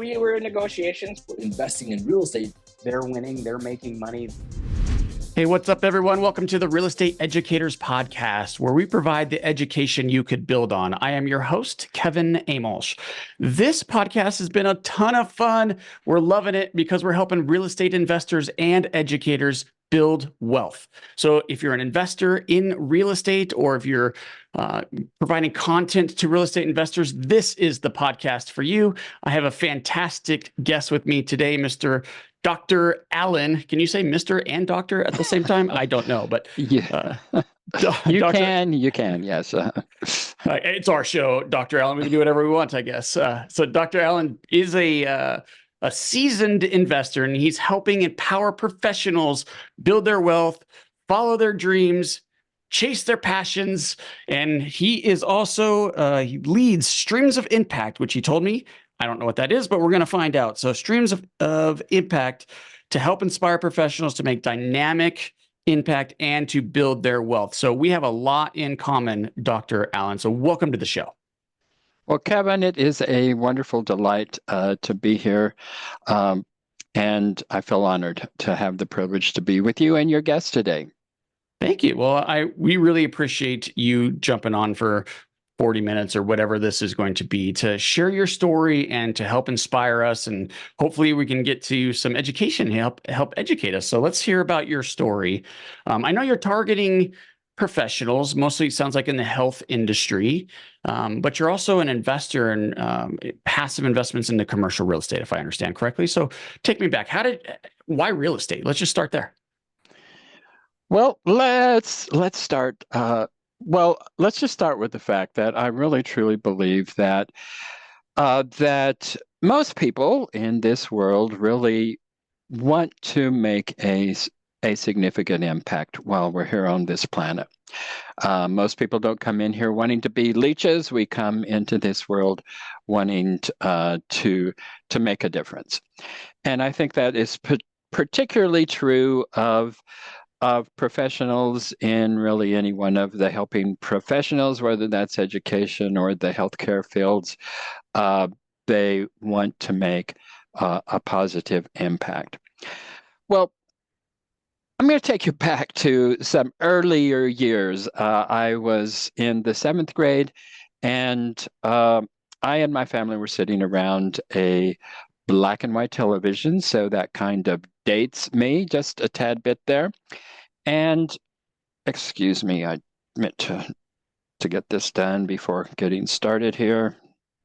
we were in negotiations. Investing in real estate, they're winning, they're making money. Hey, what's up, everyone? Welcome to the Real Estate Educators Podcast, where we provide the education you could build on. I am your host, Kevin Amolsch. This podcast has been a ton of fun. We're loving it because we're helping real estate investors and educators build wealth. So if you're an investor in real estate, or if you're providing content to real estate investors, this is the podcast for you. I have a fantastic guest with me today, Mr. Dr. Allen. Can you say Mr. and Doctor at the same time? I don't know, but yeah, you can, yes. It's our show, Dr. Allen. We can do whatever we want, I guess. So Dr. Allen is a seasoned investor, and he's helping empower professionals build their wealth, follow their dreams, chase their passions. And he is also, he leads Streams of Impact, which he told me, I don't know what that is, but we're going to find out. So Streams of Impact to help inspire professionals to make dynamic impact and to build their wealth. So we have a lot in common, Dr. Allen. So welcome to the show. Well, Kevin, it is a wonderful delight to be here. And I feel honored to have the privilege to be with you and your guest today. Thank you. Well, we really appreciate you jumping on for 40 minutes or whatever this is going to be to share your story and to help inspire us. And hopefully we can get to some education, help educate us. So let's hear about your story. I know you're targeting professionals, mostly it sounds like in the health industry, but you're also an investor in passive investments into commercial real estate, if I understand correctly. So take me back. Why real estate? Let's just start there. Well, let's start. Let's just start with the fact that I really truly believe that that most people in this world really want to make a significant impact while we're here on this planet. Most people don't come in here wanting to be leeches. We come into this world wanting to make a difference, and I think that is particularly true of professionals in really any one of the helping professionals, whether that's education or the healthcare fields. They want to make a positive impact. Well, I'm going to take you back to some earlier years. I was in the 7th grade, and I and my family were sitting around a black and white television, so that kind of dates me just a tad bit there. And excuse me, I meant to get this done before getting started here,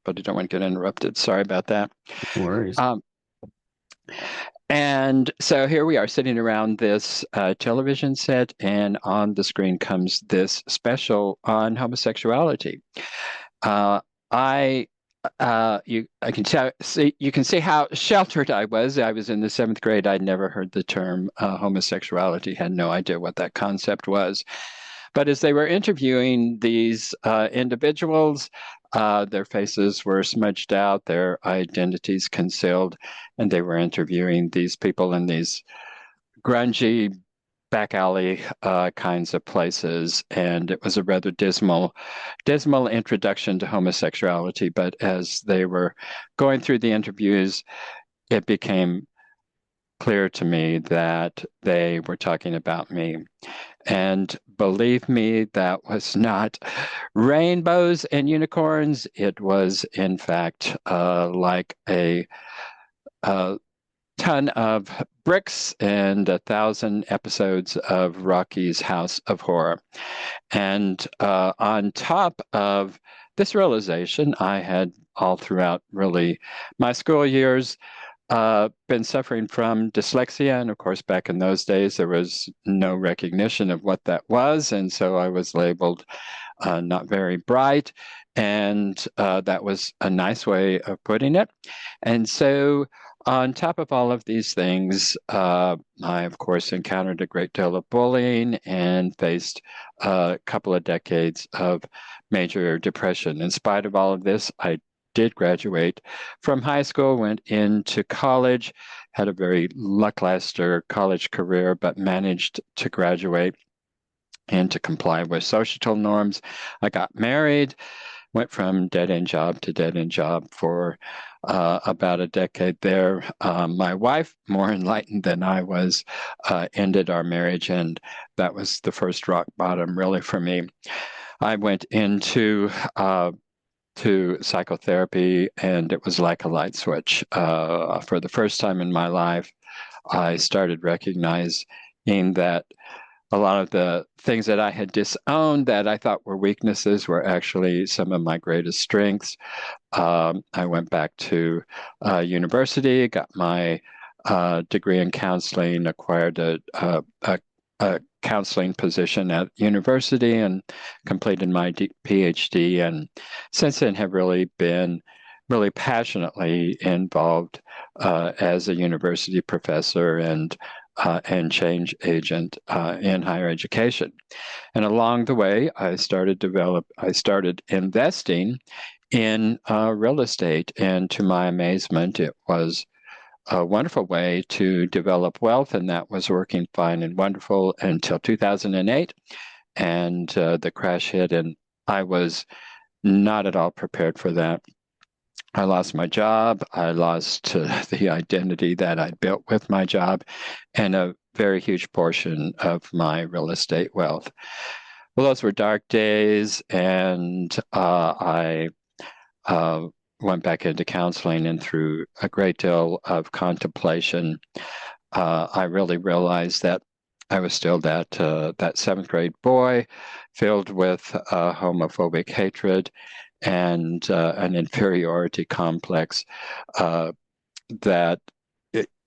but I don't want to get interrupted. Sorry about that. No worries. And so here we are sitting around this television set, and on the screen comes this special on homosexuality. You can see how sheltered I was. I was in the 7th grade. I'd never heard the term homosexuality, had no idea what that concept was. But as they were interviewing these individuals, their faces were smudged out, their identities concealed, and they were interviewing these people in these grungy back alley kinds of places, and it was a rather dismal introduction to homosexuality. But as they were going through the interviews, it became clear to me that they were talking about me. And believe me, that was not rainbows and unicorns. It was, in fact, like a ton of bricks and 1,000 episodes of Rocky's House of Horror. And on top of this realization, I had all throughout really my school years been suffering from dyslexia. And of course, back in those days, there was no recognition of what that was. And so I was labeled not very bright. And that was a nice way of putting it. And so on top of all of these things, I, of course, encountered a great deal of bullying and faced a couple of decades of major depression. In spite of all of this, I did graduate from high school, went into college, had a very lackluster college career, but managed to graduate and to comply with societal norms. I got married, went from dead-end job to dead-end job for about a decade there. My wife, more enlightened than I was, ended our marriage, and that was the first rock bottom really for me. I went into to psychotherapy, and it was like a light switch. For the first time in my life, I started recognizing that a lot of the things that I had disowned that I thought were weaknesses were actually some of my greatest strengths. I went back to university, got my degree in counseling, acquired a counseling position at university, and completed my PhD. And since then, have really been really passionately involved as a university professor and change agent in higher education. And along the way, I started investing in real estate. And to my amazement, it was a wonderful way to develop wealth, and that was working fine and wonderful until 2008. And the crash hit, and I was not at all prepared for that. I lost my job. I lost the identity that I'd built with my job, and a very huge portion of my real estate wealth. Well, those were dark days, and I went back into counseling, and through a great deal of contemplation, I really realized that I was still that seventh grade boy filled with homophobic hatred and an inferiority complex that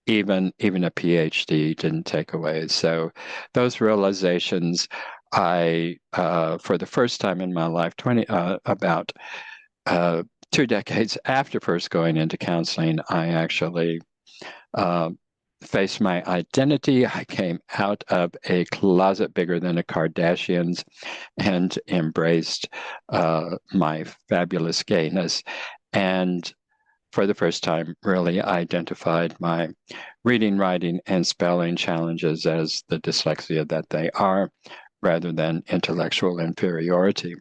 even a PhD didn't take away. So those realizations, I for the first time in my life, about 2 decades after first going into counseling, I actually faced my identity. I came out of a closet bigger than a Kardashian's and embraced my fabulous gayness. And for the first time, really identified my reading, writing, and spelling challenges as the dyslexia that they are, rather than intellectual inferiority.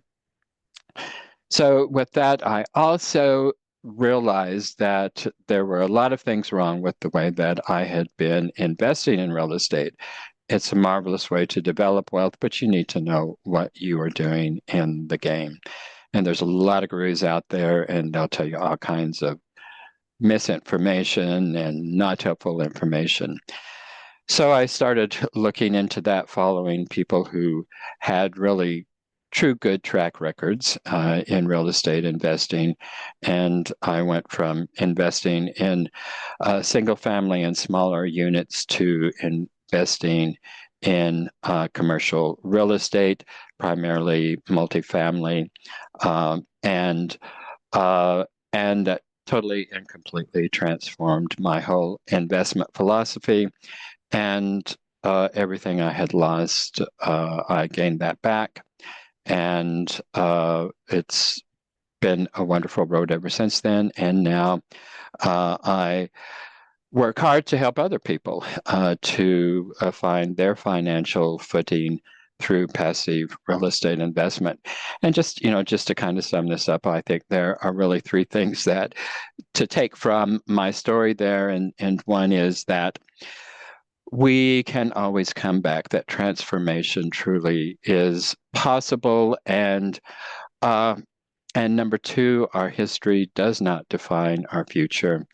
So with that, I also realized that there were a lot of things wrong with the way that I had been investing in real estate. It's a marvelous way to develop wealth, but you need to know what you are doing in the game. And there's a lot of gurus out there, and they'll tell you all kinds of misinformation and not helpful information. So I started looking into that, following people who had really true good track records in real estate investing. And I went from investing in single family and smaller units to investing in commercial real estate, primarily multifamily, and that totally and completely transformed my whole investment philosophy. And everything I had lost, I gained that back. And it's been a wonderful road ever since then. And now I work hard to help other people to find their financial footing through passive real estate investment. And just to kind of sum this up, I think there are really 3 things that to take from my story there. And one is that we can always come back, that transformation truly is possible. And number 2, our history does not define our future.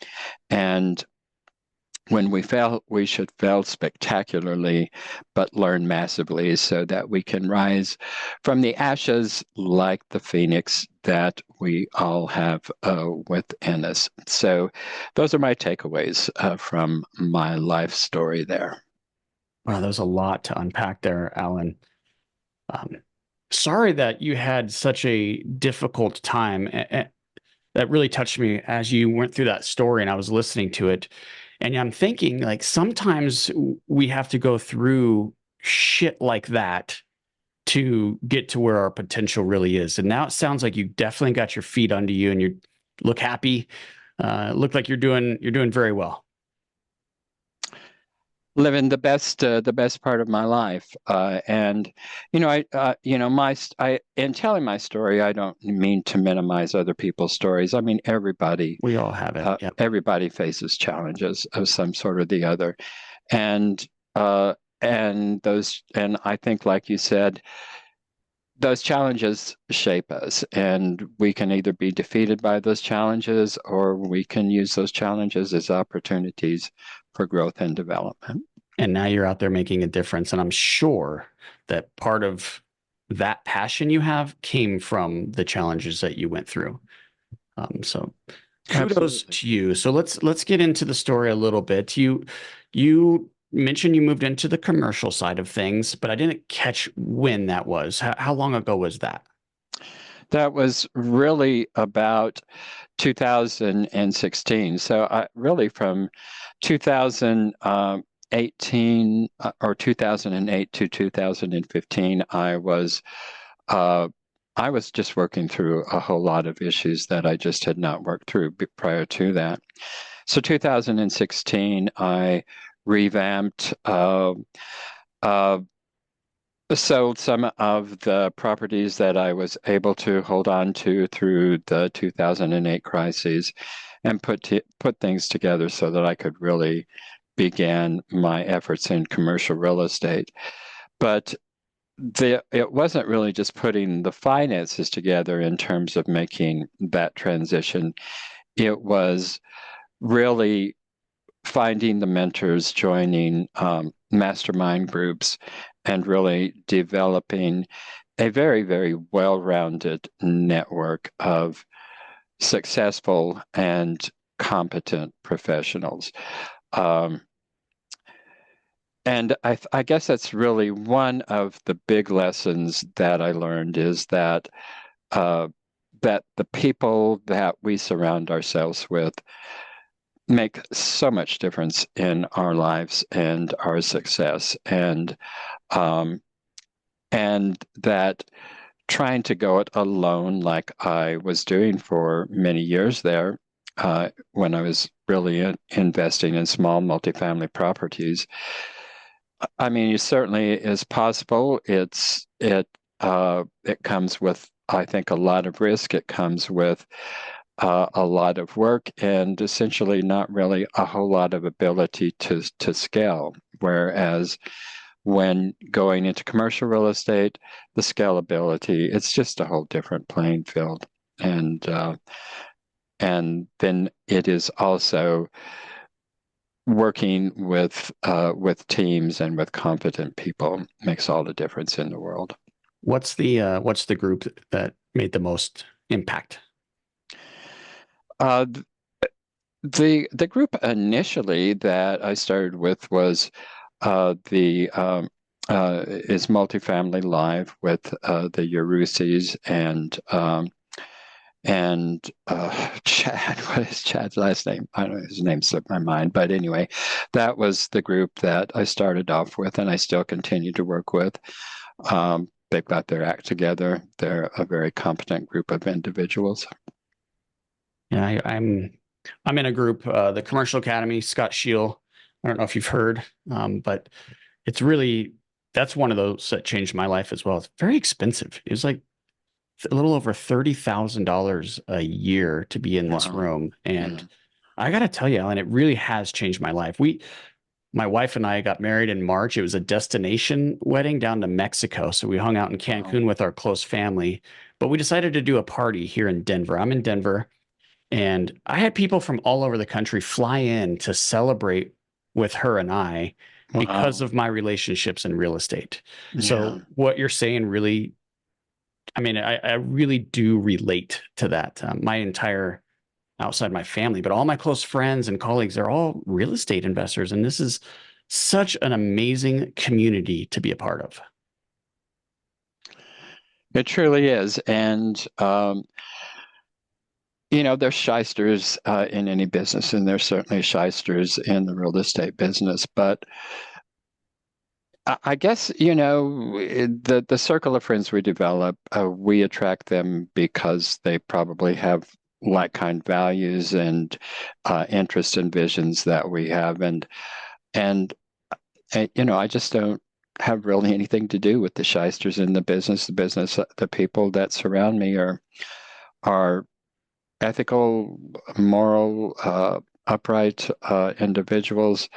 And when we fail, we should fail spectacularly, but learn massively, so that we can rise from the ashes like the phoenix that we all have within us. So those are my takeaways from my life story there. Wow, there's a lot to unpack there, Alan. Sorry that you had such a difficult time. That really touched me as you went through that story and I was listening to it. And I'm thinking, like, sometimes we have to go through shit like that to get to where our potential really is. And now it sounds like you definitely got your feet under you and you look happy. Look like you're doing very well. living the best part of my life. And in telling my story, I don't mean to minimize other people's stories. I mean, We all have it. Yep. everybody faces challenges of some sort or the other, and uh, and I think, like you said, those challenges shape us, and we can either be defeated by those challenges, or we can use those challenges as opportunities for growth and development. And now you're out there making a difference. And I'm sure that part of that passion you have came from the challenges that you went through. So kudos Absolutely. to you. So let's get into the story a little bit. You mentioned you moved into the commercial side of things, but I didn't catch when that was. How long ago was that? That was really about 2016. So really from 2018 or 2008 to 2015, I was just working through a whole lot of issues that I just had not worked through prior to that. So 2016, I revamped, sold some of the properties that I was able to hold on to through the 2008 crises, and put things together so that I could really begin my efforts in commercial real estate. But it wasn't really just putting the finances together in terms of making that transition. It was really finding the mentors, joining mastermind groups, and really developing a very, very well-rounded network of successful and competent professionals. And I guess that's really one of the big lessons that I learned, is that that the people that we surround ourselves with make so much difference in our lives and our success, and that trying to go it alone, like I was doing for many years there, when I was really investing in small multifamily properties. I mean, it certainly is possible. It comes with, I think, a lot of risk. It comes with a lot of work, and essentially not really a whole lot of ability to scale. Whereas when going into commercial real estate, the scalability, it's just a whole different playing field. And then it is also working with teams and with competent people makes all the difference in the world. What's the group that made the most impact? The group initially that I started with was is Multifamily Live with the Yarusis and Chad. What is Chad's last name? I don't know, his name slipped my mind. But anyway, that was the group that I started off with, and I still continue to work with. They've got their act together. They're a very competent group of individuals. Yeah, I'm in a group, the Commercial Academy, Scott Shield. I don't know if you've heard, but it's really, that's one of those that changed my life as well. It's very expensive. It was like a little over $30,000 a year to be in this room. And I got to tell you, Alan, it really has changed my life. My wife and I got married in March. It was a destination wedding down to Mexico. So we hung out in Cancun with our close family, but we decided to do a party here in Denver. I'm in Denver, and I had people from all over the country fly in to celebrate with her and I because of my relationships in real estate. Yeah. So what you're saying really, I mean, I really do relate to that. My entire outside my family, but all my close friends and colleagues, they're all real estate investors. And this is such an amazing community to be a part of. It truly is. And, there's shysters in any business, and there's certainly shysters in the real estate business. But I guess, the circle of friends we develop, we attract them because they probably have like-kind values and interests and visions that we have. And I just don't have really anything to do with the shysters in the business. The people that surround me are ethical, moral, upright individuals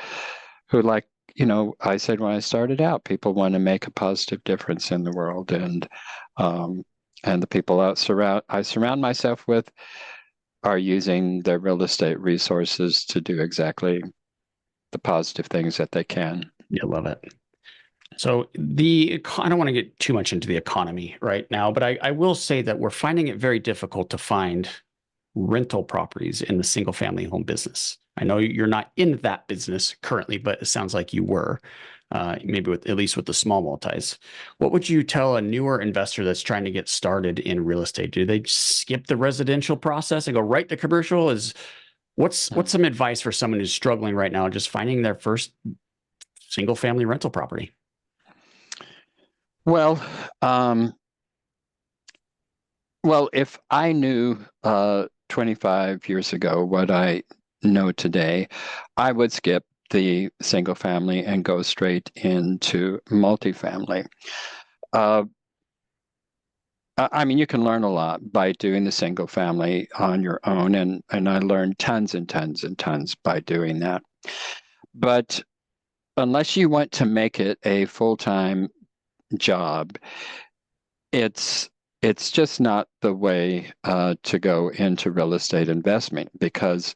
who, like, I said when I started out, people want to make a positive difference in the world, and the people I surround myself with are using their real estate resources to do exactly the positive things that they can. Yeah, love it. So I don't want to get too much into the economy right now, but I will say that we're finding it very difficult to find rental properties in the single family home business. I know you're not in that business currently, but it sounds like you were, maybe at least with the small multis. What would you tell a newer investor that's trying to get started in real estate? Do they skip the residential process and go right to commercial? What's some advice for someone who's struggling right now, just finding their first single family rental property? Well, if I knew 25 years ago what I know today, I would skip the single family and go straight into multifamily. I mean, you can learn a lot by doing the single family on your own, and I learned tons and tons and tons by doing that. But unless you want to make it a full-time job, it's just not the way to go into real estate investment, because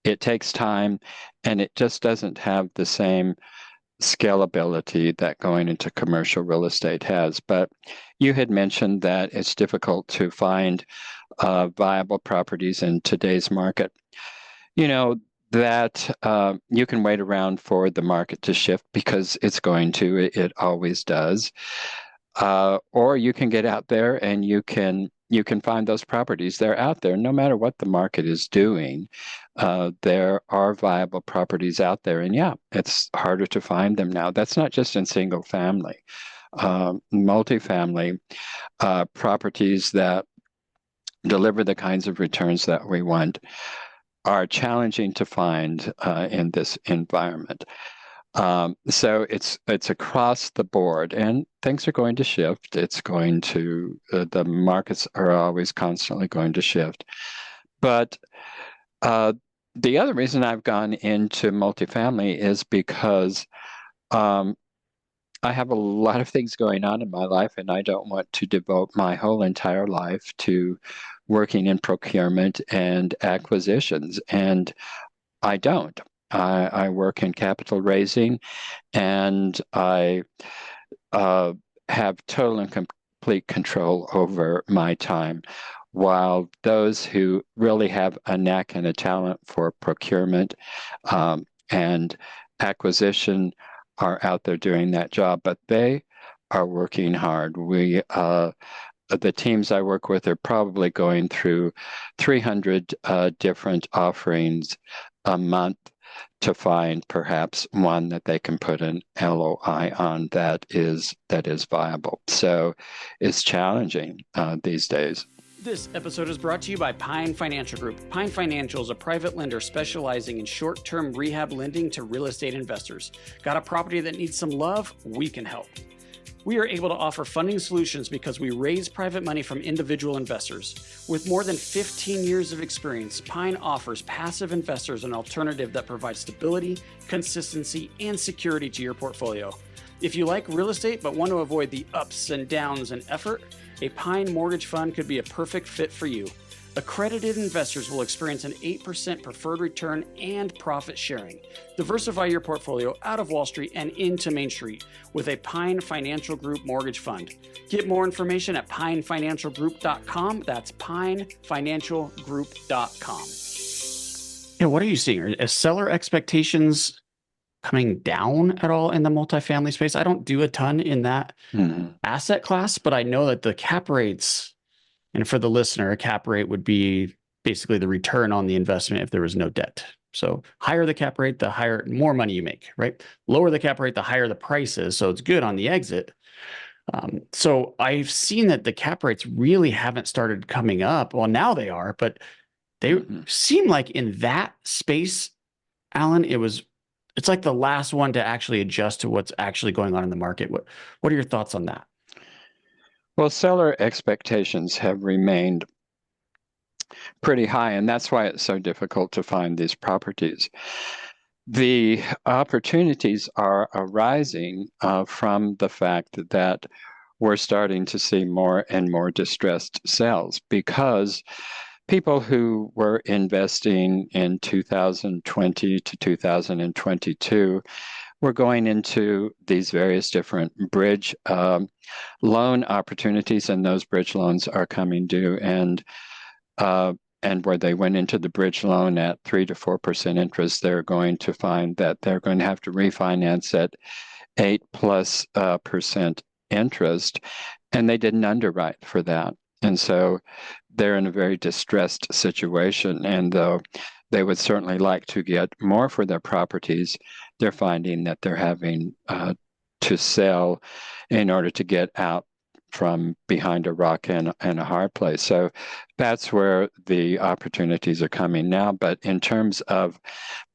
it takes time and it just doesn't have the same scalability that going into commercial real estate has. But you had mentioned that it's difficult to find viable properties in today's market. That you can wait around for the market to shift, because it's going to, it always does. Or you can get out there and you can find those properties. They're out there no matter what the market is doing. There are viable properties out there, and yeah, it's harder to find them now. That's not just in single family. Multifamily properties that deliver the kinds of returns that we want are challenging to find in this environment. So it's across the board, and things are going to shift. The markets are always constantly going to shift. But the other reason I've gone into multifamily is because I have a lot of things going on in my life, and I don't want to devote my whole entire life to working in procurement and acquisitions. And I don't. I work in capital raising, and I have total and complete control over my time, while those who really have a knack and a talent for procurement and acquisition are out there doing that job, but they are working hard. The teams I work with are probably going through 300 different offerings a month to find perhaps one that they can put an LOI on that is viable. So it's challenging these days. This episode is brought to you by Pine Financial Group. Pine Financial is a private lender specializing in short-term rehab lending to real estate investors. Got a property that needs some love? We can help. We are able to offer funding solutions because we raise private money from individual investors. With more than 15 years of experience, Pine offers passive investors an alternative that provides stability, consistency, and security to your portfolio. If you like real estate but want to avoid the ups and downs and effort, a Pine mortgage fund could be a perfect fit for you. Accredited investors will experience an 8% preferred return and profit sharing. Diversify your portfolio out of Wall Street and into Main Street with a Pine Financial Group mortgage fund. Get more information at pinefinancialgroup.com. That's pinefinancialgroup.com. Yeah, what are you seeing? Are seller expectations coming down at all in the multifamily space? I don't do a ton in that asset class, but I know that the cap rates, and for the listener, a cap rate would be basically the return on the investment if there was no debt. So higher the cap rate, the more money you make, right? Lower the cap rate, the higher the price is. So it's good on the exit. So I've seen that the cap rates really haven't started coming up. Well, now they are, but they seem like in that space, Alan, it was it's like the last one to actually adjust to what's actually going on in the market. What are your thoughts on that? Well, seller expectations have remained pretty high, and that's why it's so difficult to find these properties. The opportunities are arising from the fact that we're starting to see more and more distressed sales, because people who were investing in 2020 to 2022 were going into these various different bridge loan opportunities, and those bridge loans are coming due, and where they went into the bridge loan at 3 to 4% interest, they're going to find that they're going to have to refinance at 8+% interest, and they didn't underwrite for that. And so they're in a very distressed situation. And though they would certainly like to get more for their properties, they're finding that they're having to sell in order to get out from behind a rock and a hard place. So that's where the opportunities are coming now. But in terms of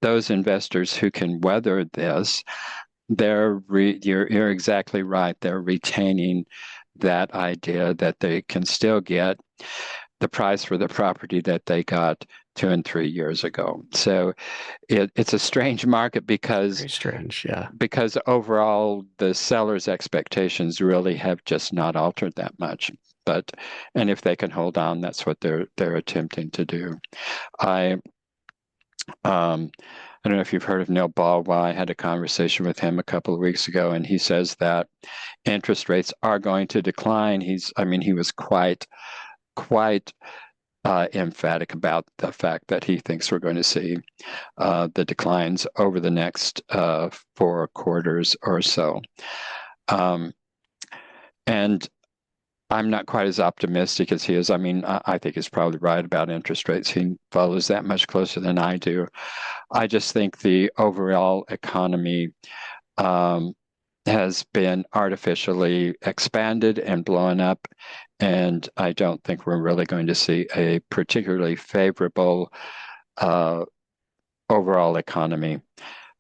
those investors who can weather this, you're exactly right. They're retaining that idea that they can still get the price for the property that they got 2 and 3 years ago. So it's a strange market because Very strange, yeah. Because overall the seller's expectations really have just not altered that much. And if they can hold on, that's what they're attempting to do. I don't know if you've heard of Neil Baldwin. I had a conversation with him a couple of weeks ago, and he says that interest rates are going to decline. He was quite emphatic about the fact that he thinks we're going to see the declines over the next 4 quarters or so. And I'm not quite as optimistic as he is. I think he's probably right about interest rates. He follows that much closer than I do. I just think the overall economy has been artificially expanded and blown up, and I don't think we're really going to see a particularly favorable overall economy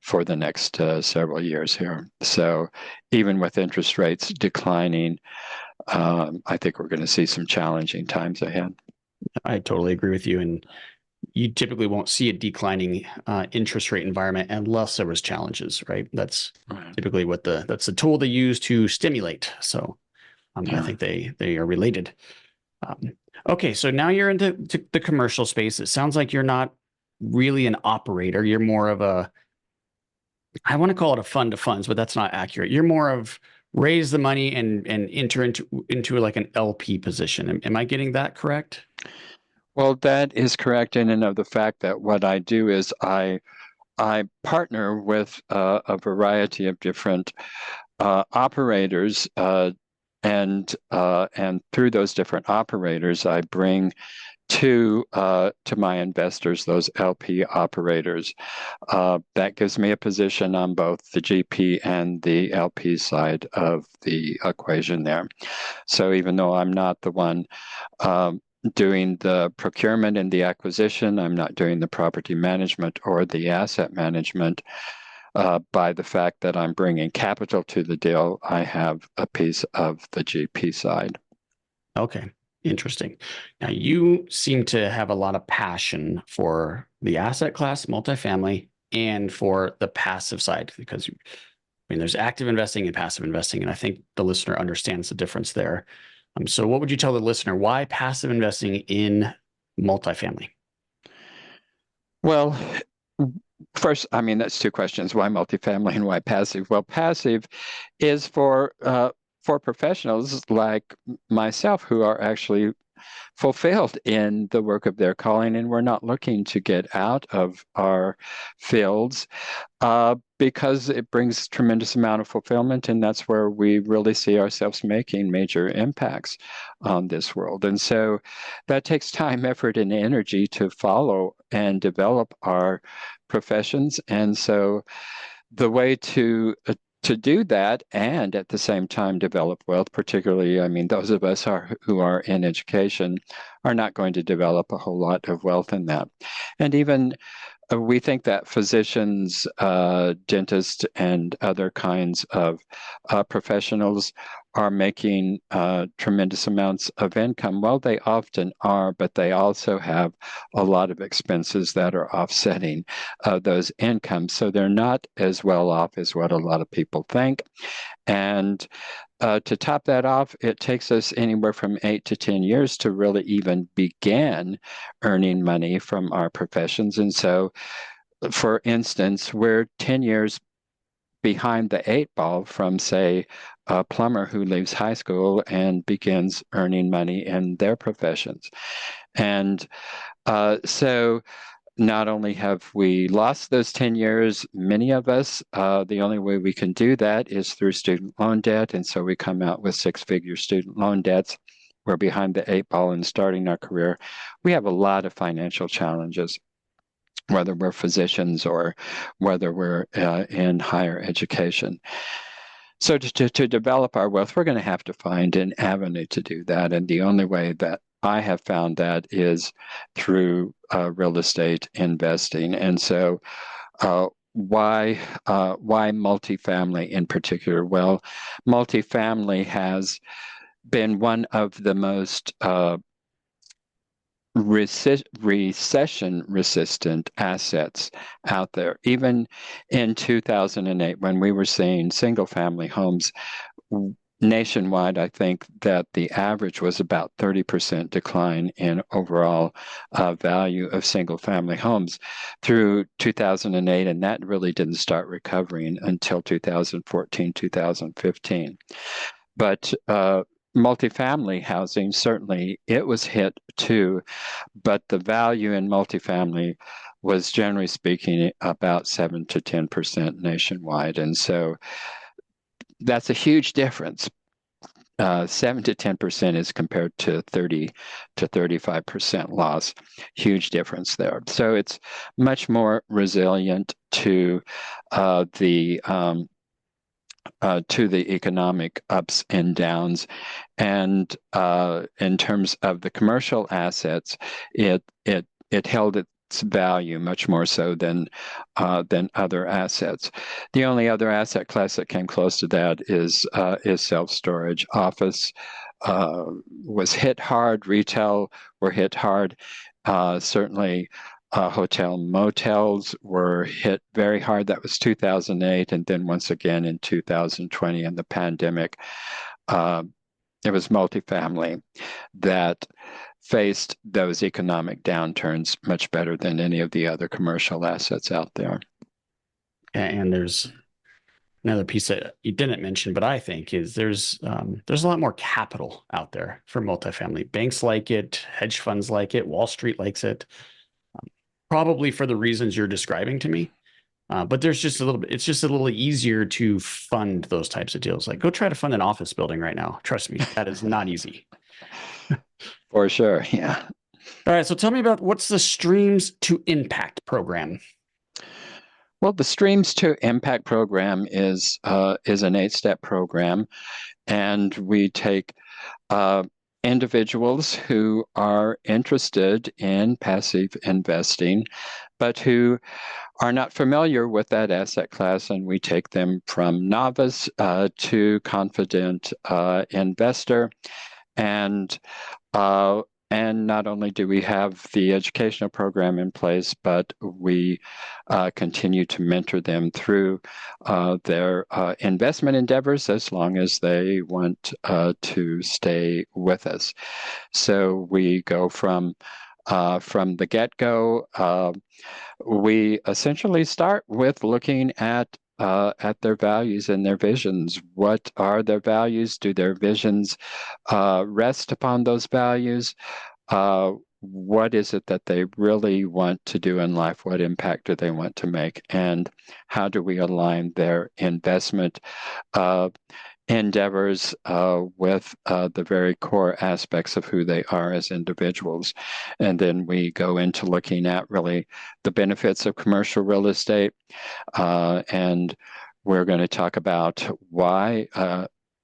for the next several years here. So even with interest rates declining, I think we're going to see some challenging times ahead. I totally agree with you. And you typically won't see a declining interest rate environment unless there was challenges, right? That's Right. typically that's the tool they use to stimulate. So Yeah. I think they are related. Okay, so now you're into the commercial space. It sounds like you're not really an operator. You're more of I want to call it a fund to funds, but that's not accurate. You're more of raise the money and enter into like an LP position. Am I getting that correct? Well, that is correct in and of the fact that what I do is I partner with a variety of different operators, and through those different operators, I bring to my investors those LP operators. That gives me a position on both the GP and the LP side of the equation there. So even though I'm not the one doing the procurement and the acquisition, I'm not doing the property management or the asset management. By the fact that I'm bringing capital to the deal, I have a piece of the GP side. Okay, interesting. Now you seem to have a lot of passion for the asset class, multifamily, and for the passive side, because there's active investing and passive investing, and I think the listener understands the difference there. So what would you tell the listener? Why passive investing in multifamily? Well, first, that's 2 questions. Why multifamily and why passive? Well, passive is for professionals like myself who are actually fulfilled in the work of their calling, and we're not looking to get out of our fields because it brings tremendous amount of fulfillment, and that's where we really see ourselves making major impacts on this world. And so that takes time, effort, and energy to follow and develop our professions. And so the way to do that and at the same time develop wealth, particularly, those of us who are in education are not going to develop a whole lot of wealth in that. And even we think that physicians, dentists, and other kinds of professionals are making tremendous amounts of income. Well, they often are, but they also have a lot of expenses that are offsetting those incomes. So they're not as well off as what a lot of people think. And to top that off, it takes us anywhere from 8 to 10 years to really even begin earning money from our professions. And so, for instance, we're 10 years behind the 8 ball from, say, a plumber who leaves high school and begins earning money in their professions. And so not only have we lost those 10 years, many of us, the only way we can do that is through student loan debt. And so we come out with 6-figure student loan debts. We're behind the 8 ball in starting our career. We have a lot of financial challenges, whether we're physicians or whether we're in higher education. So to develop our wealth, we're going to have to find an avenue to do that. And the only way that I have found that is through real estate investing. And so why multifamily in particular? Well, multifamily has been one of the most recession-resistant assets out there. Even in 2008, when we were seeing single-family homes nationwide, I think that the average was about 30% decline in overall value of single-family homes through 2008, and that really didn't start recovering until 2014, 2015. But multifamily housing, certainly it was hit too, but the value in multifamily was generally speaking about 7 to 10% nationwide. And so that's a huge difference. 7 to 10% is compared to 30 to 35% loss. Huge difference there. So it's much more resilient to the economic ups and downs. And in terms of the commercial assets, it held its value much more so than other assets. The only other asset class that came close to that is self-storage. Office was hit hard. Retail were hit hard. Certainly. Hotel motels were hit very hard. That was 2008. And then once again in 2020 in the pandemic, it was multifamily that faced those economic downturns much better than any of the other commercial assets out there. And there's another piece that you didn't mention, but I think is there's a lot more capital out there for multifamily. Banks like it, hedge funds like it, Wall Street likes it. Probably for the reasons you're describing to me. But there's just a little bit, it's just a little easier to fund those types of deals. Like go try to fund an office building right now. Trust me, that is not easy. For sure. Yeah. All right. So tell me about what's the Streams to Impact program? Well, the Streams to Impact program is an 8-step program. And we take individuals who are interested in passive investing, but who are not familiar with that asset class, and we take them from novice to confident investor. And not only do we have the educational program in place, but we continue to mentor them through their investment endeavors as long as they want to stay with us. So we go from the get-go. We essentially start with looking at their values and their visions. What are their values? Do their visions rest upon those values? What is it that they really want to do in life? What impact do they want to make? And how do we align their investment endeavors with the very core aspects of who they are as individuals? And then we go into looking at really the benefits of commercial real estate. And we're going to talk about why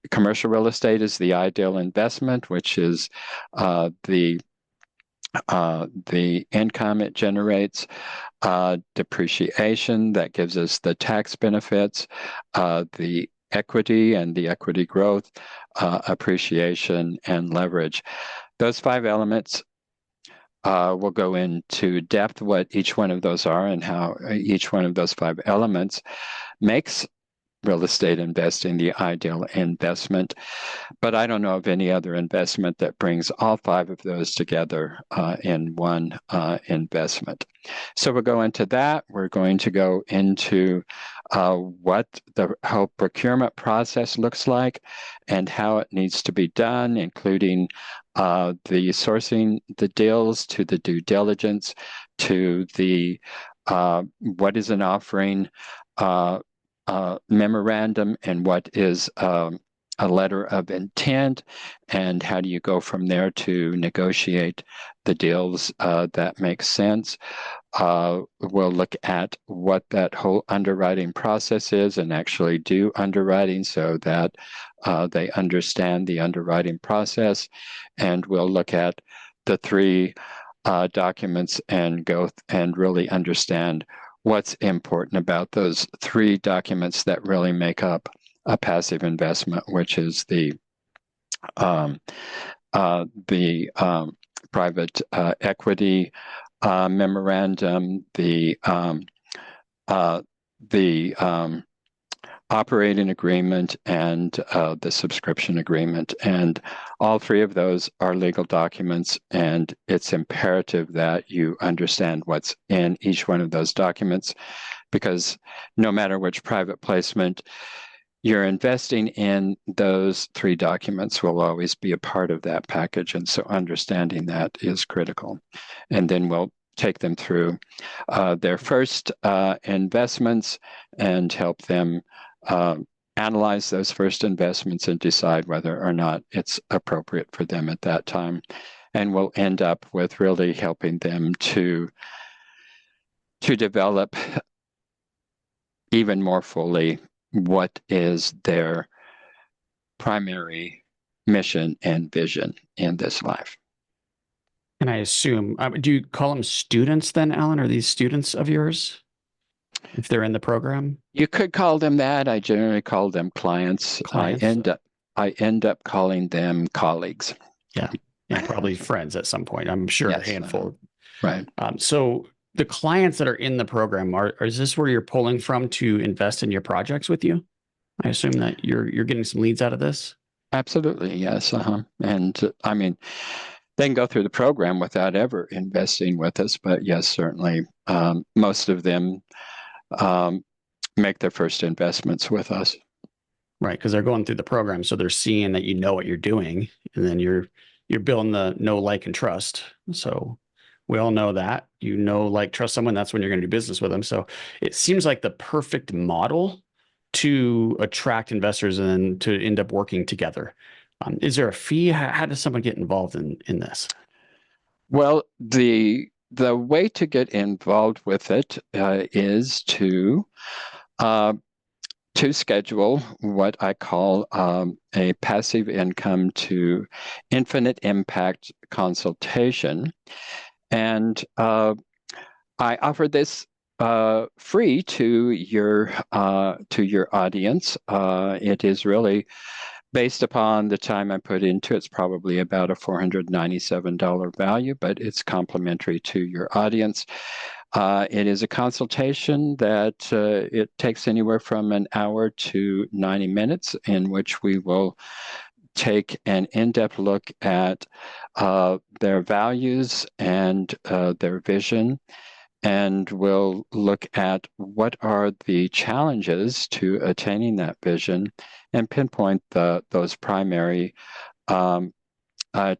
commercial real estate is the ideal investment, which is the the income it generates, depreciation that gives us the tax benefits, the equity and the equity growth, appreciation, and leverage. Those 5 elements, we'll go into depth what each one of those are and how each one of those 5 elements makes real estate investing the ideal investment. But I don't know of any other investment that brings all 5 of those together in one investment. So we'll go into that. We're going to go into what the whole procurement process looks like and how it needs to be done, including the sourcing the deals, to the due diligence, to the what is an offering memorandum, and what is a letter of intent, and how do you go from there to negotiate the deals that make sense. We'll look at what that whole underwriting process is and actually do underwriting so that they understand the underwriting process. And we'll look at the 3 documents and go and really understand what's important about those 3 documents that really make up a passive investment, which is the private equity memorandum, the operating agreement, and the subscription agreement. And all 3 of those are legal documents, and it's imperative that you understand what's in each one of those documents, because no matter which private placement you're investing in, those 3 documents will always be a part of that package. And so understanding that is critical. And then we'll take them through their first investments and help them analyze those first investments and decide whether or not it's appropriate for them at that time. And we'll end up with really helping them to develop even more fully what is their primary mission and vision in this life. And I assume, do you call them students then, Alan? Are these students of yours if they're in the program? You could call them that. I generally call them clients. Clients. I end up calling them colleagues. Yeah, probably friends at some point. I'm sure Yes, a handful. Right. So the clients that are in the program, is this where you're pulling from to invest in your projects with you? I assume that you're getting some leads out of this. Absolutely, yes. And I mean, they can go through the program without ever investing with us, but yes, certainly, most of them make their first investments with us. Right, because they're going through the program, so they're seeing that you know what you're doing, and then you're building the know, like, and trust. So we all know that you know, like, trust someone. That's when you're going to do business with them. So it seems like the perfect model to attract investors and to end up working together. Is there a fee? How does someone get involved in this? Well, the way to get involved with it is to schedule what I call a passive income to infinite impact consultation. And I offer this free to your audience. It is really based upon the time I put into it. It's probably about a $497 value, but it's complimentary to your audience. It is a consultation that it takes anywhere from an hour to 90 minutes, in which we will take an in-depth look at their values and their vision, and we'll look at what are the challenges to attaining that vision and pinpoint those primary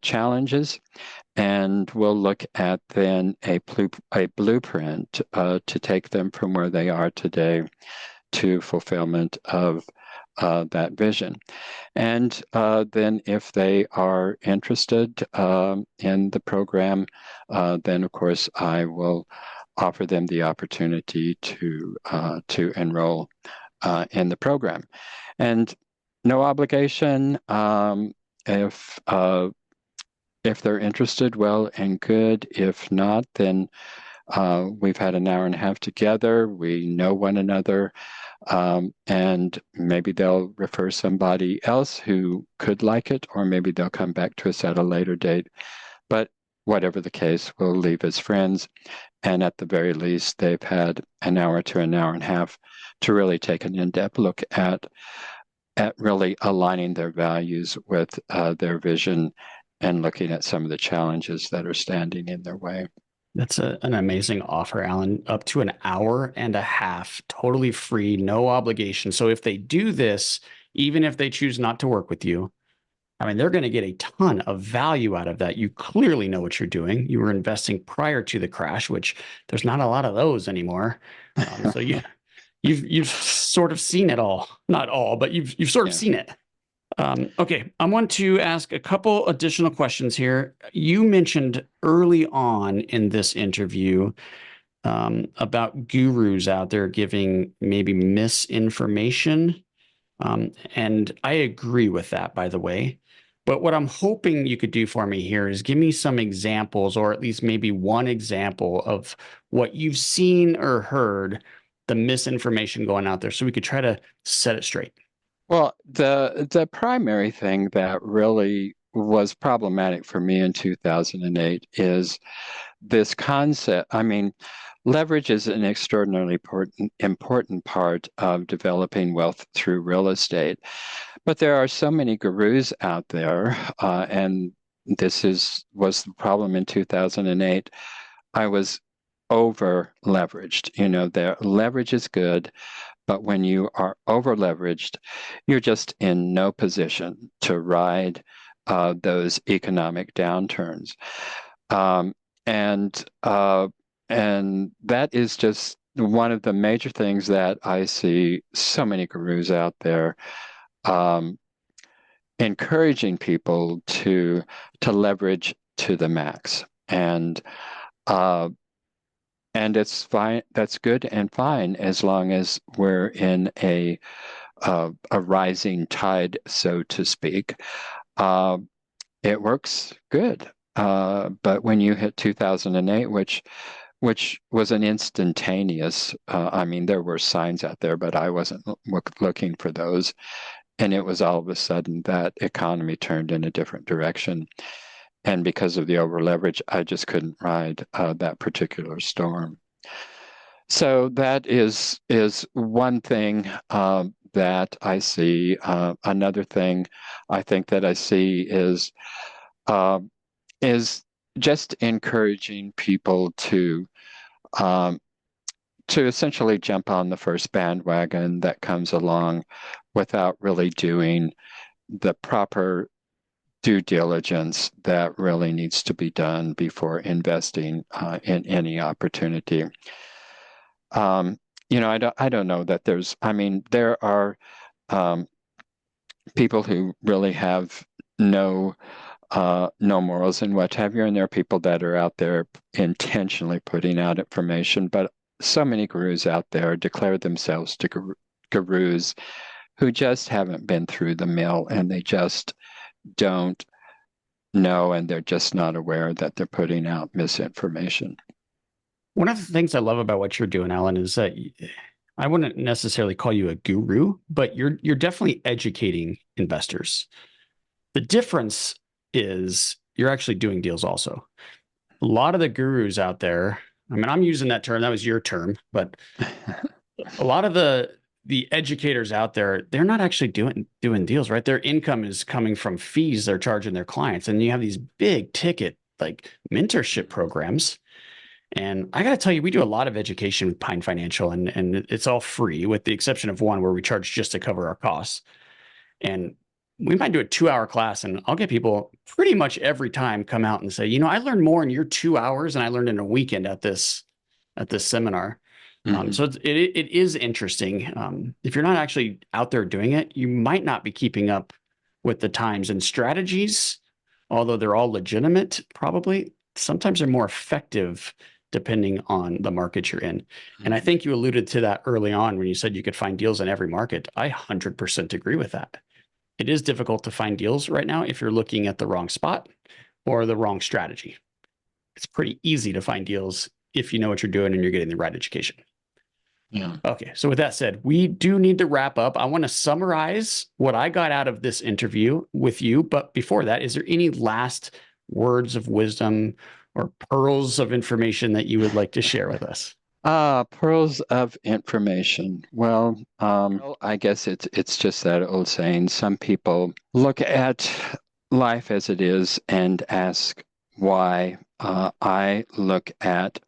challenges. And we'll look at then a blueprint to take them from where they are today to fulfillment of that vision. And then if they are interested in the program, then of course I will offer them the opportunity to enroll in the program. And no obligation. If if they're interested, well and good. If not, then we've had an hour and a half together. We know one another, and maybe they'll refer somebody else who could like it, or maybe they'll come back to us at a later date. But whatever the case, we'll leave as friends. And at the very least, they've had an hour to an hour and a half to really take an in-depth look at really aligning their values with their vision and looking at some of the challenges that are standing in their way. That's an amazing offer, Alan. Up to an hour and a half, totally free, no obligation. So if they do this, even if they choose not to work with you, I mean, they're going to get a ton of value out of that. You clearly know what you're doing. You were investing prior to the crash, which there's not a lot of those anymore. So you've sort of seen it all, not all, but you've sort of seen it. Okay, I want to ask a couple additional questions here. You mentioned early on in this interview about gurus out there giving maybe misinformation. And I agree with that, by the way. But what I'm hoping you could do for me here is give me some examples, or at least maybe one example of what you've seen or heard, the misinformation going out there, so we could try to set it straight. Well, the primary thing that really was problematic for me in 2008 is this concept. I mean, leverage is an extraordinarily important part of developing wealth through real estate. But there are so many gurus out there, and this was the problem in 2008. I was over leveraged. Their leverage is good, but when you are over leveraged, you're just in no position to ride those economic downturns. And that is just one of the major things that I see so many gurus out there encouraging people to leverage to the max. And it's fine. That's good and fine as long as we're in a rising tide, so to speak. It works good. But when you hit 2008, which was an instantaneous, I mean, there were signs out there, but I wasn't looking for those. And it was all of a sudden that economy turned in a different direction. And because of the over leverage, I just couldn't ride that particular storm. So that is one thing that I see. Another thing I think that I see is just encouraging people to essentially jump on the first bandwagon that comes along without really doing the proper due diligence that really needs to be done before investing in any opportunity. I don't know that there are people who really have no morals and what have you, and there are people that are out there intentionally putting out information, but so many gurus out there declare themselves to gurus who just haven't been through the mill, and they just don't know, and they're just not aware that they're putting out misinformation. One of the things I love about what you're doing, Alan, is that I wouldn't necessarily call you a guru, but you're definitely educating investors. The difference is you're actually doing deals also. A lot of the gurus out there, I mean, I'm using that term, that was your term, but a lot of the educators out there, they're not actually doing deals, right? Their income is coming from fees they're charging their clients. And you have these big ticket like mentorship programs. And I got to tell you, we do a lot of education with Pine Financial, and it's all free with the exception of one where we charge just to cover our costs. And we might do a 2-hour class, and I'll get people pretty much every time come out and say, I learned more in your 2 hours than I learned in a weekend at this seminar. Mm-hmm. So it is interesting. If you're not actually out there doing it, you might not be keeping up with the times and strategies, although they're all legitimate, probably sometimes they're more effective depending on the market you're in. Mm-hmm. And I think you alluded to that early on when you said you could find deals in every market. I 100% agree with that. It is difficult to find deals right now if you're looking at the wrong spot, or the wrong strategy. It's pretty easy to find deals if you know what you're doing and you're getting the right education. Yeah. Okay, so with that said, we do need to wrap up. I want to summarize what I got out of this interview with you. But before that, is there any last words of wisdom or pearls of information that you would like to share with us? Pearls of information. Well, I guess it's just that old saying. Some people look at life as it is and ask why. I look at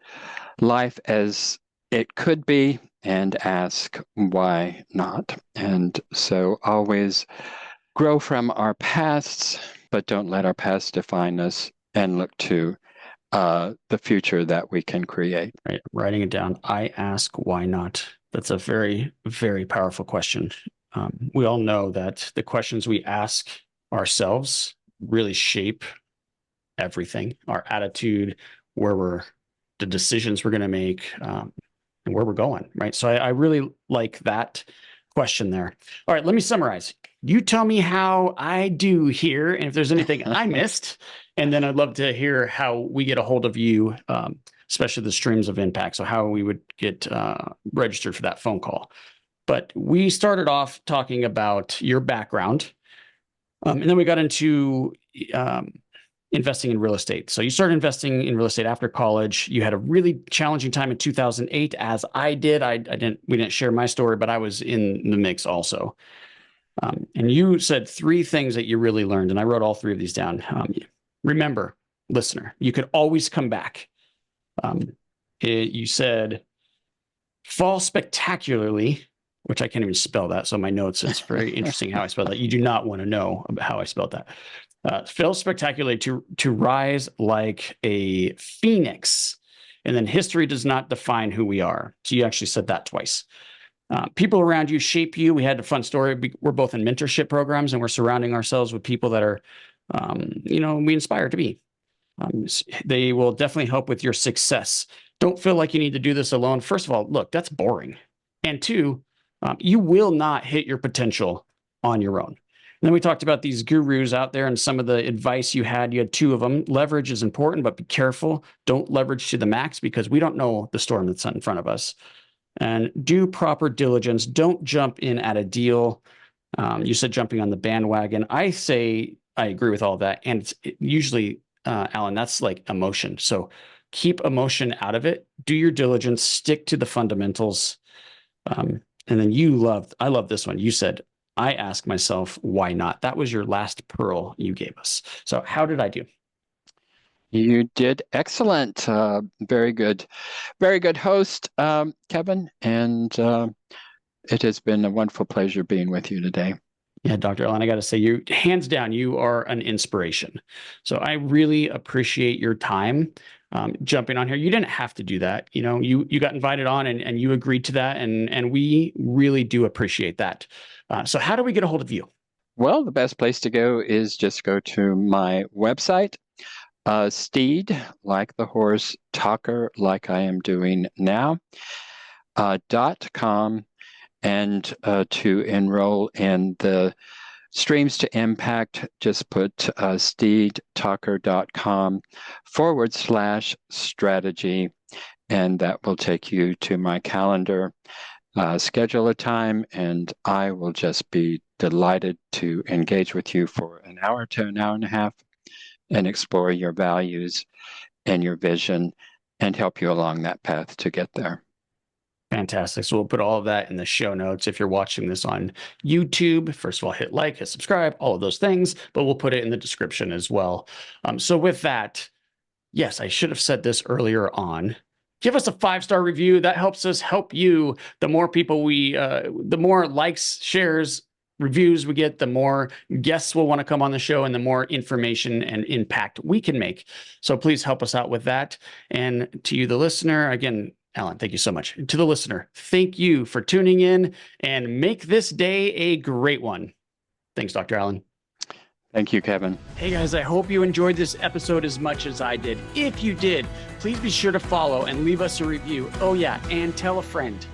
life as it could be and ask why not. And so always grow from our pasts, but don't let our past define us, and look to the future that we can create. Right, writing it down. I ask why not. That's a very, very powerful question. We all know that the questions we ask ourselves really shape everything, our attitude, the decisions we're going to make, and where we're going, right? So I really like that question there. All right, let me summarize. You tell me how I do here, and if there's anything I missed, and then I'd love to hear how we get a hold of you, especially the streams of impact. So how we would get registered for that phone call. But we started off talking about your background, and then we got into investing in real estate. So you started investing in real estate after college. You had a really challenging time in 2008, as I did. We didn't share my story, but I was in the mix also. And you said 3 things that you really learned, and I wrote all 3 of these down. Remember, listener, you could always come back. You said fall spectacularly, which I can't even spell that. So my notes, it's very interesting how I spelled that. You do not want to know about how I spelled that. Fail spectacularly to rise like a phoenix. And then history does not define who we are. So you actually said that twice. People around you shape you. We had a fun story. We're both in mentorship programs, and we're surrounding ourselves with people that are, we inspire to be. They will definitely help with your success. Don't feel like you need to do this alone. First of all, look, that's boring. And 2, you will not hit your potential on your own. And then we talked about these gurus out there and some of the advice you had. You had 2 of them. Leverage is important, but be careful. Don't leverage to the max because we don't know the storm that's in front of us. And do proper diligence. Don't jump in at a deal. You said jumping on the bandwagon. I say I agree with all of that. And usually, Alan, that's like emotion. So keep emotion out of it. Do your diligence. Stick to the fundamentals. And then I love this one. You said, I ask myself, why not? That was your last pearl you gave us. So how did I do? You did excellent. Very good. Very good host, Kevin. And it has been a wonderful pleasure being with you today. Yeah, Dr. Allen, I got to say, hands down, you are an inspiration. So I really appreciate your time jumping on here. You didn't have to do that. You got invited on and you agreed to that. And we really do appreciate that. So how do we get a hold of you? Well, the best place to go is just go to my website, Steed, like the horse, Talker, like I am doing now, .com, and to enroll in the Streams to Impact, just put steedtalker.com/strategy, and that will take you to my calendar. Schedule a time, and I will just be delighted to engage with you for an hour to an hour and a half and explore your values and your vision and help you along that path to get there. Fantastic. So we'll put all of that in the show notes. If you're watching this on YouTube, first of all, hit like, hit subscribe, all of those things, but we'll put it in the description as well. So with that, yes, I should have said this earlier on. Give us a 5-star review. That helps us help you. The more people the more likes, shares, reviews we get, the more guests will want to come on the show and the more information and impact we can make. So please help us out with that. And to you, the listener, again, Alan, thank you so much. To the listener, thank you for tuning in and make this day a great one. Thanks, Dr. Allen. Thank you, Kevin. Hey guys, I hope you enjoyed this episode as much as I did. If you did, please be sure to follow and leave us a review. Oh yeah, and tell a friend.